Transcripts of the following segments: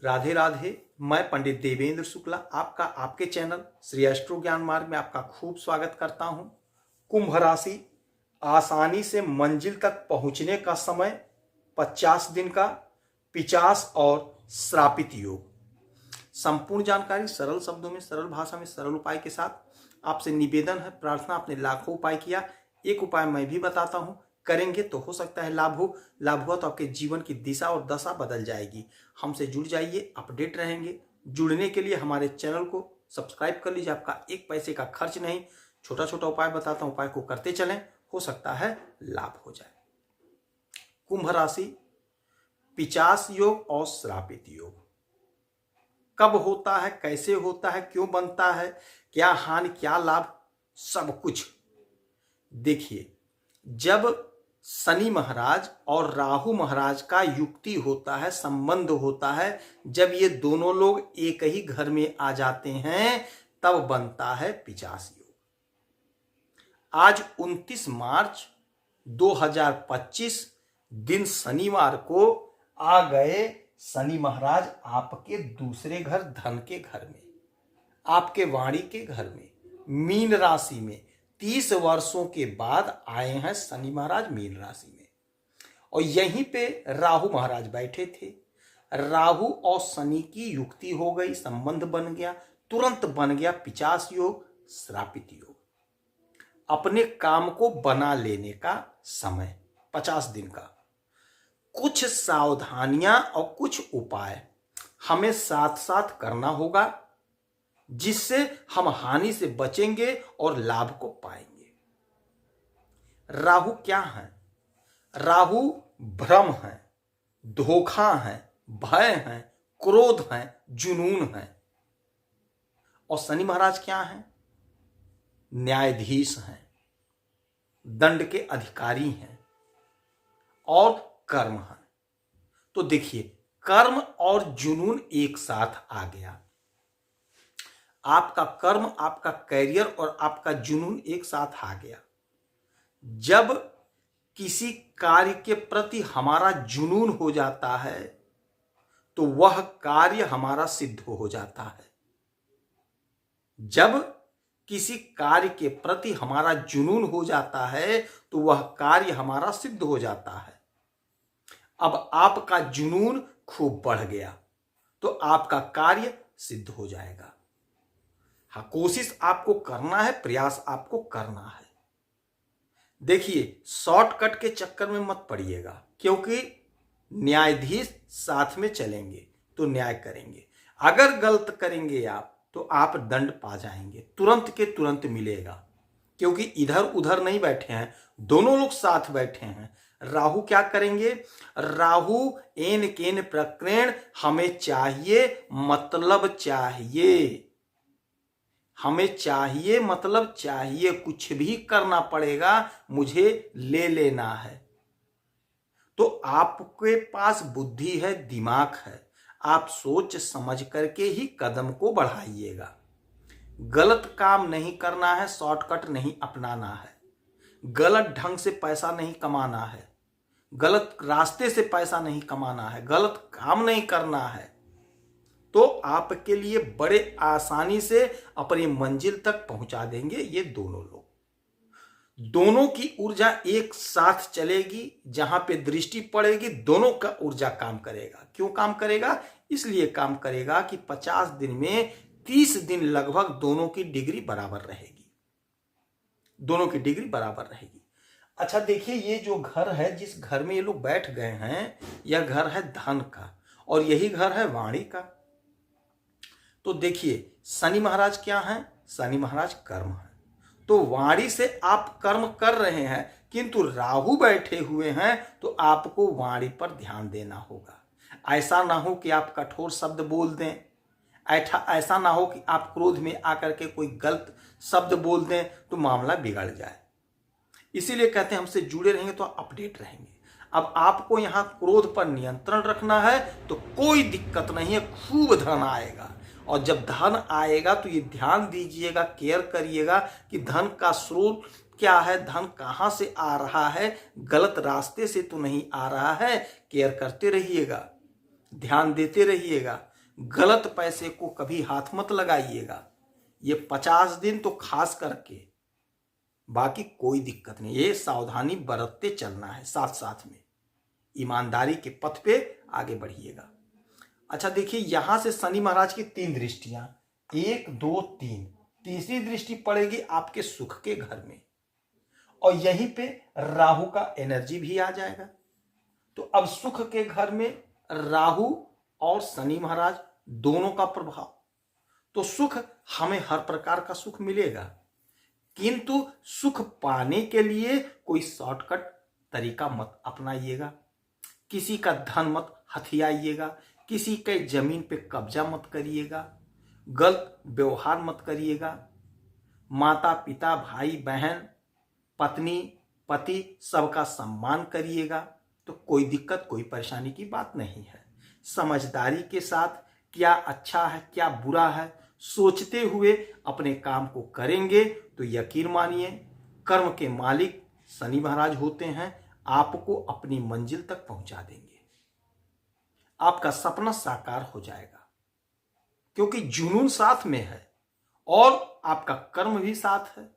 राधे राधे। मैं पंडित देवेंद्र शुक्ला आपका आपके चैनल श्री एस्ट्रो ज्ञान मार्ग में आपका खूब स्वागत करता हूं। कुंभ राशि, आसानी से मंजिल तक पहुंचने का समय 50 दिन का, पिचास और श्रापित योग। संपूर्ण जानकारी सरल शब्दों में, सरल भाषा में, सरल उपाय के साथ आपसे निवेदन है, प्रार्थना। आपने लाखों उपाय किया, एक उपाय मैं भी बताता हूं, करेंगे तो हो सकता है लाभ हो। लाभ हुआ तो आपके जीवन की दिशा और दशा बदल जाएगी। हमसे जुड़ जाइए, अपडेट रहेंगे। जुड़ने के लिए हमारे चैनल को सब्सक्राइब कर लीजिए, आपका एक पैसे का खर्च नहीं। छोटा छोटा उपाय बताता हूं, उपाय को करते चलें, हो सकता है लाभ हो जाए। कुंभ राशि, पिचास योग और श्रापित योग कब होता है, कैसे होता है, क्यों बनता है, क्या हानि क्या लाभ, सब कुछ देखिए। जब शनि महाराज और राहु महाराज का युक्ति होता है, संबंध होता है, जब ये दोनों लोग एक ही घर में आ जाते हैं, तब बनता है पिचास योग। आज 29 मार्च 2025 दिन शनिवार को आ गए शनि महाराज आपके दूसरे घर, धन के घर में, आपके वाणी के घर में, मीन राशि में। 30 वर्षों के बाद आए हैं शनि महाराज मीन राशि में, और यहीं पे राहु महाराज बैठे थे। राहु और शनि की युक्ति हो गई, संबंध बन गया, तुरंत बन गया पिचास योग, श्रापित योग। अपने काम को बना लेने का समय 50 दिन का। कुछ सावधानियां और कुछ उपाय हमें साथ साथ करना होगा, जिससे हम हानि से बचेंगे और लाभ को पाएंगे। राहु क्या है? राहु भ्रम है, धोखा है, भय है, क्रोध है, जुनून है। और शनि महाराज क्या है? न्यायाधीश हैं, दंड के अधिकारी हैं और कर्म है। तो देखिए, कर्म और जुनून एक साथ आ गया। आपका कर्म, आपका कैरियर और आपका जुनून एक साथ आ गया। जब किसी कार्य के प्रति हमारा जुनून हो जाता है, तो वह कार्य हमारा सिद्ध हो जाता है। जब किसी कार्य के प्रति हमारा जुनून हो जाता है, तो वह कार्य हमारा सिद्ध हो जाता है। अब आपका जुनून खूब बढ़ गया, तो आपका कार्य सिद्ध हो जाएगा। हाँ, कोशिश आपको करना है, प्रयास आपको करना है। देखिए, शॉर्टकट के चक्कर में मत पड़िएगा, क्योंकि न्यायाधीश साथ में चलेंगे तो न्याय करेंगे। अगर गलत करेंगे आप, तो आप दंड पा जाएंगे, तुरंत के तुरंत मिलेगा, क्योंकि इधर उधर नहीं बैठे हैं, दोनों लोग साथ बैठे हैं। राहु क्या करेंगे? राहु एन केन प्रकरण, हमें चाहिए मतलब चाहिए, हमें चाहिए मतलब चाहिए, कुछ भी करना पड़ेगा, मुझे ले लेना है। तो आपके पास बुद्धि है, दिमाग है, आप सोच समझ करके ही कदम को बढ़ाइएगा। गलत काम नहीं करना है, शॉर्टकट नहीं अपनाना है, गलत ढंग से पैसा नहीं कमाना है, गलत रास्ते से पैसा नहीं कमाना है, गलत काम नहीं करना है। तो आपके लिए बड़े आसानी से अपनी मंजिल तक पहुंचा देंगे ये दोनों लोग। दोनों की ऊर्जा एक साथ चलेगी, जहां पे दृष्टि पड़ेगी दोनों का ऊर्जा काम करेगा। क्यों काम करेगा? इसलिए काम करेगा कि 50 दिन में 30 दिन लगभग दोनों की डिग्री बराबर रहेगी, दोनों की डिग्री बराबर रहेगी। अच्छा देखिए, ये जो घर है, जिस घर में ये लोग बैठ गए हैं, यह घर है धन का, और यही घर है वाणी का। तो देखिए, शनि महाराज क्या है? शनि महाराज कर्म है। तो वाणी से आप कर्म कर रहे हैं, किंतु राहु बैठे हुए हैं, तो आपको वाणी पर ध्यान देना होगा। ऐसा ना हो कि आप कठोर शब्द बोल दें, ऐसा ना हो कि आप क्रोध में आकर के कोई गलत शब्द बोल दें, तो मामला बिगड़ जाए। इसीलिए कहते हैं हमसे जुड़े रहेंगे तो अपडेट रहेंगे। अब आपको यहां क्रोध पर नियंत्रण रखना है, तो कोई दिक्कत नहीं है, खूब धन आएगा। और जब धन आएगा तो ये ध्यान दीजिएगा, केयर करिएगा कि धन का स्रोत क्या है, धन कहां से आ रहा है, गलत रास्ते से तो नहीं आ रहा है। केयर करते रहिएगा। ध्यान देते रहिएगा, गलत पैसे को कभी हाथ मत लगाइएगा। ये 50 दिन तो खास करके, बाकी कोई दिक्कत नहीं, ये सावधानी बरतते चलना है, साथ साथ में ईमानदारी के पथ पे आगे बढ़िएगा। अच्छा देखिए, यहां से शनि महाराज की 3 दृष्टियां, 1 2 3, तीसरी दृष्टि पड़ेगी आपके सुख के घर में, और यहीं पे राहु का एनर्जी भी आ जाएगा। तो अब सुख के घर में राहु और शनि महाराज दोनों का प्रभाव, तो सुख हमें हर प्रकार का सुख मिलेगा, किंतु सुख पाने के लिए कोई शॉर्टकट तरीका मत अपनाइएगा, किसी का धन मत हथियाइएगा, किसी के जमीन पे कब्जा मत करिएगा, गलत व्यवहार मत करिएगा, माता पिता भाई बहन पत्नी पति सबका सम्मान करिएगा, तो कोई दिक्कत कोई परेशानी की बात नहीं है। समझदारी के साथ क्या अच्छा है क्या बुरा है सोचते हुए अपने काम को करेंगे तो यकीन मानिए कर्म के मालिक शनि महाराज होते हैं, आपको अपनी मंजिल तक पहुंचा देंगे। आपका सपना साकार हो जाएगा, क्योंकि जुनून साथ में है और आपका कर्म भी साथ है।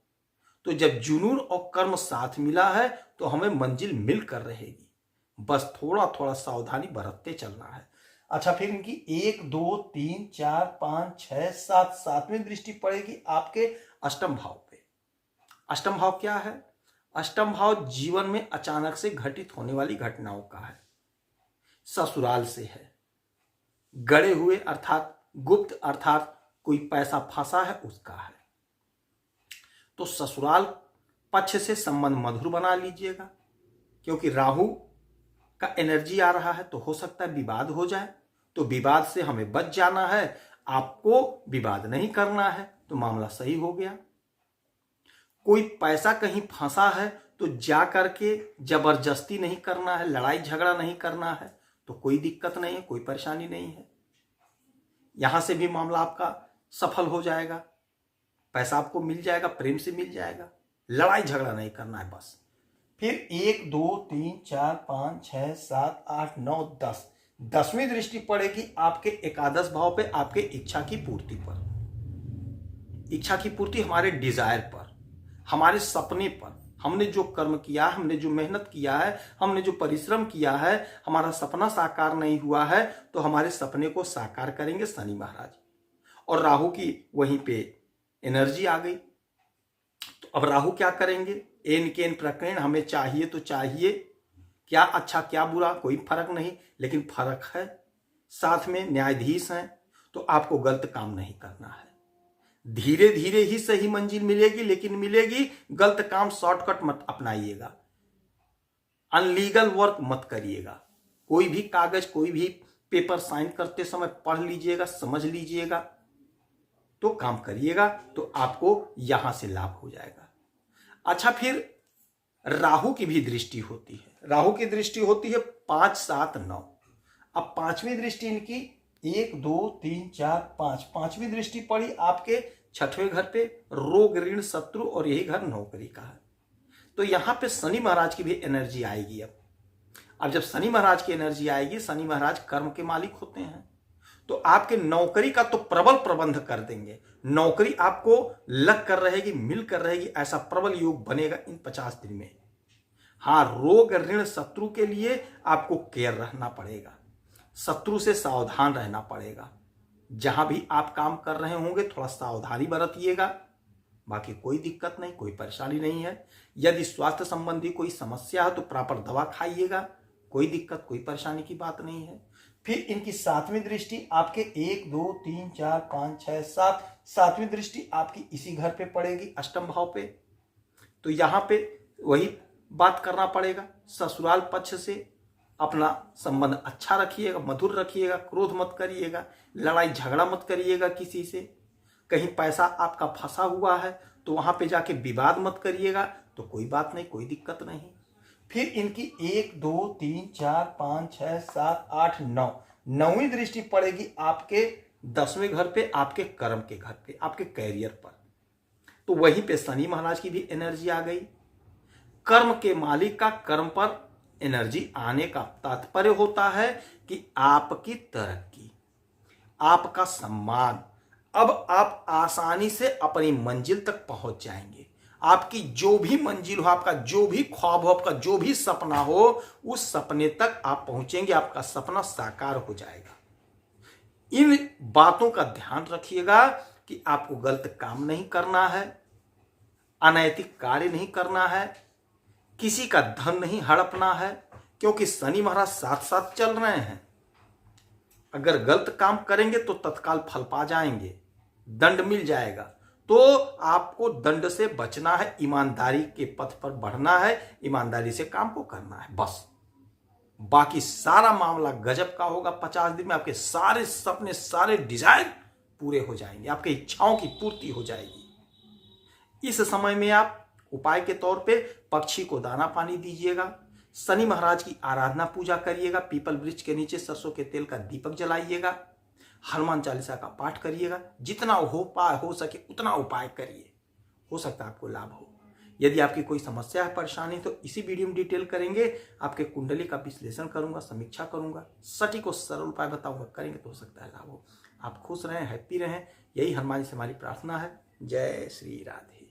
तो जब जुनून और कर्म साथ मिला है तो हमें मंजिल मिलकर रहेगी, बस थोड़ा थोड़ा सावधानी बरतते चलना है। अच्छा, फिर इनकी 1 2 3 4 5 6 7 सातवीं दृष्टि पड़ेगी आपके अष्टम भाव पे। अष्टम भाव क्या है? अष्टम भाव जीवन में अचानक से घटित होने वाली घटनाओं का है, ससुराल से है, गड़े हुए अर्थात गुप्त अर्थात कोई पैसा फंसा है उसका है। तो ससुराल पक्ष से संबंध मधुर बना लीजिएगा, क्योंकि राहु का एनर्जी आ रहा है, तो हो सकता है विवाद हो जाए, तो विवाद से हमें बच जाना है, आपको विवाद नहीं करना है, तो मामला सही हो गया। कोई पैसा कहीं फंसा है तो जा करके जबरदस्ती नहीं करना है, लड़ाई झगड़ा नहीं करना है, तो कोई दिक्कत नहीं है, कोई परेशानी नहीं है, यहां से भी मामला आपका सफल हो जाएगा, पैसा आपको मिल जाएगा, प्रेम से मिल जाएगा, लड़ाई झगड़ा नहीं करना है बस। फिर 1 2 3 4 5 6 7 8 9 10, 10वीं दृष्टि पड़ेगी आपके एकादश भाव पे, आपके इच्छा की पूर्ति पर। इच्छा की पूर्ति हमारे डिजायर पर, हमारे सपने पर। हमने जो कर्म किया है, हमने जो मेहनत किया है, हमने जो परिश्रम किया है, हमारा सपना साकार नहीं हुआ है, तो हमारे सपने को साकार करेंगे शनि महाराज। और राहु की वहीं पे एनर्जी आ गई, तो अब राहु क्या करेंगे? एन केन प्रकरण, हमें चाहिए तो चाहिए, क्या अच्छा क्या बुरा कोई फर्क नहीं, लेकिन फर्क है साथ में न्यायाधीश हैं, तो आपको गलत काम नहीं करना है। धीरे धीरे ही सही मंजिल मिलेगी, लेकिन मिलेगी। गलत काम शॉर्टकट मत अपनाइएगा, अनलीगल वर्क मत करिएगा। कोई भी कागज कोई भी पेपर साइन करते समय पढ़ लीजिएगा, समझ लीजिएगा, तो काम करिएगा, तो आपको यहां से लाभ हो जाएगा। अच्छा, फिर राहु की भी दृष्टि होती है। राहु की दृष्टि होती है 5 7 9। अब 5वीं दृष्टि इनकी 1 2 3 4 5, 5वीं दृष्टि पड़ी आपके 6ठवें घर पे, रोग ऋण शत्रु, और यही घर नौकरी का है। तो यहां पे शनि महाराज की भी एनर्जी आएगी। अब जब शनि महाराज की एनर्जी आएगी, शनि महाराज कर्म के मालिक होते हैं, तो आपके नौकरी का तो प्रबल प्रबंध कर देंगे। नौकरी आपको लग कर रहेगी, मिल कर रहेगी, ऐसा प्रबल योग बनेगा इन 50 दिन में। हाँ, रोग ऋण शत्रु के लिए आपको केयर रहना पड़ेगा, शत्रु से सावधान रहना पड़ेगा। जहां भी आप काम कर रहे होंगे थोड़ा सावधानी बरतिएगा, बाकी कोई दिक्कत नहीं, कोई परेशानी नहीं है। यदि स्वास्थ्य संबंधी कोई समस्या है तो प्रॉपर दवा खाइएगा, कोई दिक्कत कोई परेशानी की बात नहीं है। फिर इनकी 7वीं दृष्टि आपके 1 2 3 4 5 6 7, 7वीं दृष्टि आपकी इसी घर पे पड़ेगी, अष्टम भाव पे। तो यहां पे वही बात करना पड़ेगा, ससुराल पक्ष से अपना संबंध अच्छा रखिएगा, मधुर रखिएगा, क्रोध मत करिएगा, लड़ाई झगड़ा मत करिएगा किसी से। कहीं पैसा आपका फंसा हुआ है तो वहां पे जाके विवाद मत करिएगा, तो कोई बात नहीं, कोई दिक्कत नहीं। फिर इनकी 1 2 3 4 5 6 7 8 9, 9वीं दृष्टि पड़ेगी आपके 10वें घर पे, आपके कर्म के घर पे, आपके कैरियर पर। तो वहीं पे शनि महाराज की भी एनर्जी आ गई। कर्म के मालिक का कर्म पर एनर्जी आने का तात्पर्य होता है कि आपकी तरक्की, आपका सम्मान। अब आप आसानी से अपनी मंजिल तक पहुंच जाएंगे। आपकी जो भी मंजिल हो, आपका जो भी ख्वाब हो, आपका जो भी सपना हो, उस सपने तक आप पहुंचेंगे। आपका सपना साकार हो जाएगा। इन बातों का ध्यान रखिएगा कि आपको गलत काम नहीं करना है, अनैतिक कार्य नहीं करना है, किसी का धन नहीं हड़पना है, क्योंकि शनि महाराज साथ साथ चल रहे हैं। अगर गलत काम करेंगे तो तत्काल फल पा जाएंगे, दंड मिल जाएगा। तो आपको दंड से बचना है, ईमानदारी के पथ पर बढ़ना है, ईमानदारी से काम को करना है, बस। बाकी सारा मामला गजब का होगा। 50 दिन में आपके सारे सपने, सारे डिजायर पूरे हो जाएंगे, आपकी इच्छाओं की पूर्ति हो जाएगी। इस समय में आप उपाय के तौर पे पक्षी को दाना पानी दीजिएगा, शनि महाराज की आराधना पूजा करिएगा, पीपल वृक्ष के नीचे सरसों के तेल का दीपक जलाइएगा, हनुमान चालीसा का पाठ करिएगा। जितना हो सके उतना उपाय करिए, हो सकता है आपको लाभ हो। यदि आपकी कोई समस्या है, परेशानी, तो इसी वीडियो में डिटेल करेंगे। आपके कुंडली का विश्लेषण करूंगा, समीक्षा करूंगा, सटीक और सरल उपाय बताऊंगा। करेंगे तो हो सकता है लाभ हो। आप खुश रहें, हैप्पी रहें, यही हनुमान जी से हमारी प्रार्थना है। जय श्री राधे।